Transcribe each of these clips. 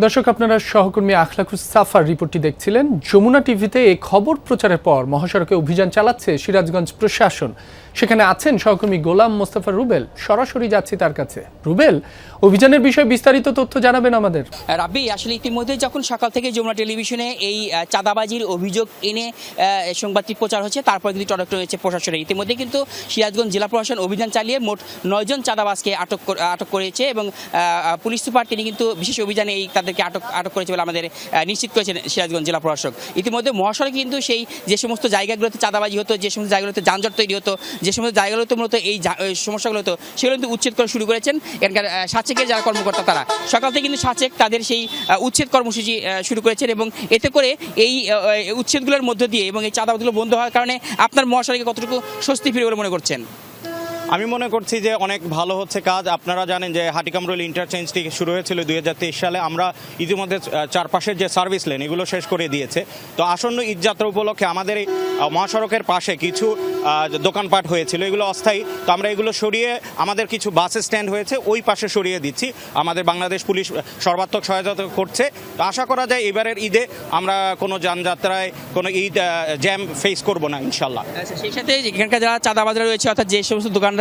দর্শক, আপনারা সহকর্মী আখলাকুস সাফার রিপোর্টটি দেখছিলেন। যমুনা টিভিতে এই খবর প্রচারের পর মহাসড়কে অভিযান চালাচ্ছে সিরাজগঞ্জ প্রশাসন। সেখানে আছেন সহকর্মী গোলাম মোস্তফা রুবেল। সরাসরি যাচ্ছি তার কাছে। রুবেল, অভিযানের বিষয়ে বিস্তারিত তথ্য জানাবেন আমাদের। রাব্বি, আসলে ইতিমধ্যে যখন সকাল থেকে যমুনা টেলিভিশনে এই চাঁদাবাজির অভিযোগ এনে সংবাদটি প্রচার হচ্ছে, তারপর কিন্তু টনক রয়েছে প্রশাসনে। ইতিমধ্যে কিন্তু সিরাজগঞ্জ জেলা প্রশাসন অভিযান চালিয়ে মোট 9 জন চাঁদাবাজকে আটক করেছে এবং পুলিশ সুপার তিনি কিন্তু বিশেষ অভিযানে তাদেরকে আটক করেছে বলে আমাদের নিশ্চিত করেছেন সিরাজগঞ্জ জেলা প্রশাসক। ইতিমধ্যে মহাসড়কে কিন্তু সেই যে সমস্ত জায়গাগুলোতে চাঁদাবাজি হতো, যে সমস্ত জায়গাগুলোতে যানজট তৈরি হতো, যে সমস্ত জায়গাগুলোতে মূলত এই সমস্যাগুলো হতো, সেগুলো কিন্তু উচ্ছেদ করা শুরু করেছেন এখানকার সাচেকের যারা কর্মকর্তা। তারা সকাল থেকে কিন্তু সাচেক তাদের সেই উচ্ছেদ কর্মসূচি শুরু করেছেন এবং এতে করে এই উচ্ছেদগুলোর মধ্য দিয়ে এবং এই চাঁদাবাজিগুলো বন্ধ হওয়ার কারণে আপনার মহাসড়কে কতটুকু স্বস্তি ফিরে বলে মনে করছেন? আমি মনে করছি যে অনেক ভালো হচ্ছে কাজ। আপনারা জানেন যে হাটিকামরুল ইন্টারচেঞ্জটি শুরু হয়েছিল 2023 সালে। আমরা ইতিমধ্যে চারপাশের যে সার্ভিস লেন এগুলো শেষ করে দিয়েছে। তো আসন্ন ঈদযাত্রা উপলক্ষে আমাদের এই মহাসড়কের পাশে কিছু দোকানপাট হয়েছিল, এগুলো অস্থায়ী। তো আমরা এগুলো সরিয়ে আমাদের কিছু বাস স্ট্যান্ড হয়েছে ওই পাশে সরিয়ে দিচ্ছি। আমাদের বাংলাদেশ পুলিশ সর্বাত্মক সহায়তা করছে। তো আশা করা যায় এবারের ঈদে আমরা কোনো যানযাত্রায় কোনো ঈদ জ্যাম ফেস করব না ইনশাল্লাহ। সেই সাথে এখানকার যারা চাঁদাবাজরা রয়েছে, অর্থাৎ যে সমস্ত দোকানদাররা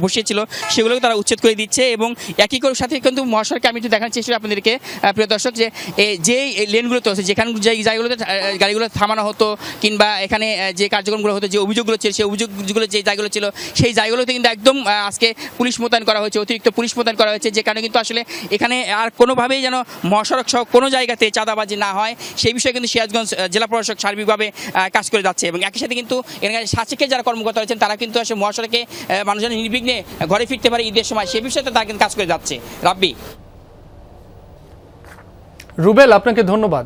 বসিয়েছিল সেগুলোকে তারা উচ্ছেদ করে দিচ্ছে এবং একই করে সাথে কিন্তু মহাসড়কে আমি একটু দেখানোর চেষ্টা করি আপনাদেরকে প্রিয় দর্শক, যে লেনগুলোতে হচ্ছে, যেখানে যে জায়গাগুলোতে গাড়িগুলো থামানো হতো কিংবা এখানে যে কার্যক্রমগুলো হতো, যে অভিযোগগুলো ছিল, সেই অভিযোগগুলো যে জায়গাগুলো ছিল সেই জায়গাগুলোতে কিন্তু একদম আজকে পুলিশ মোতায়েন করা হয়েছে, অতিরিক্ত পুলিশ মোতায়েন করা হয়েছে, যে কারণে কিন্তু আসলে এখানে আর কোনোভাবেই যেন মহাসড়ক সহ কোনো জায়গাতে চাঁদাবাজি না হয় সেই বিষয়ে কিন্তু সিরাজগঞ্জ জেলা প্রশাসক সার্বিকভাবে কাজ করে যাচ্ছে। এবং একই সাথে কিন্তু এখানে সাচেকের যারা কর্মকর্তা রয়েছেন তারা কিন্তু আসলে মহাসড়কে মানুষজন নির্বিঘ্নে ঘরে ফিরতে পারে ঈদের সময়, সেই বিষয়ে তারা কিন্তু কাজ করে যাচ্ছে। রাব্বি, রুবেল, আপনাকে ধন্যবাদ।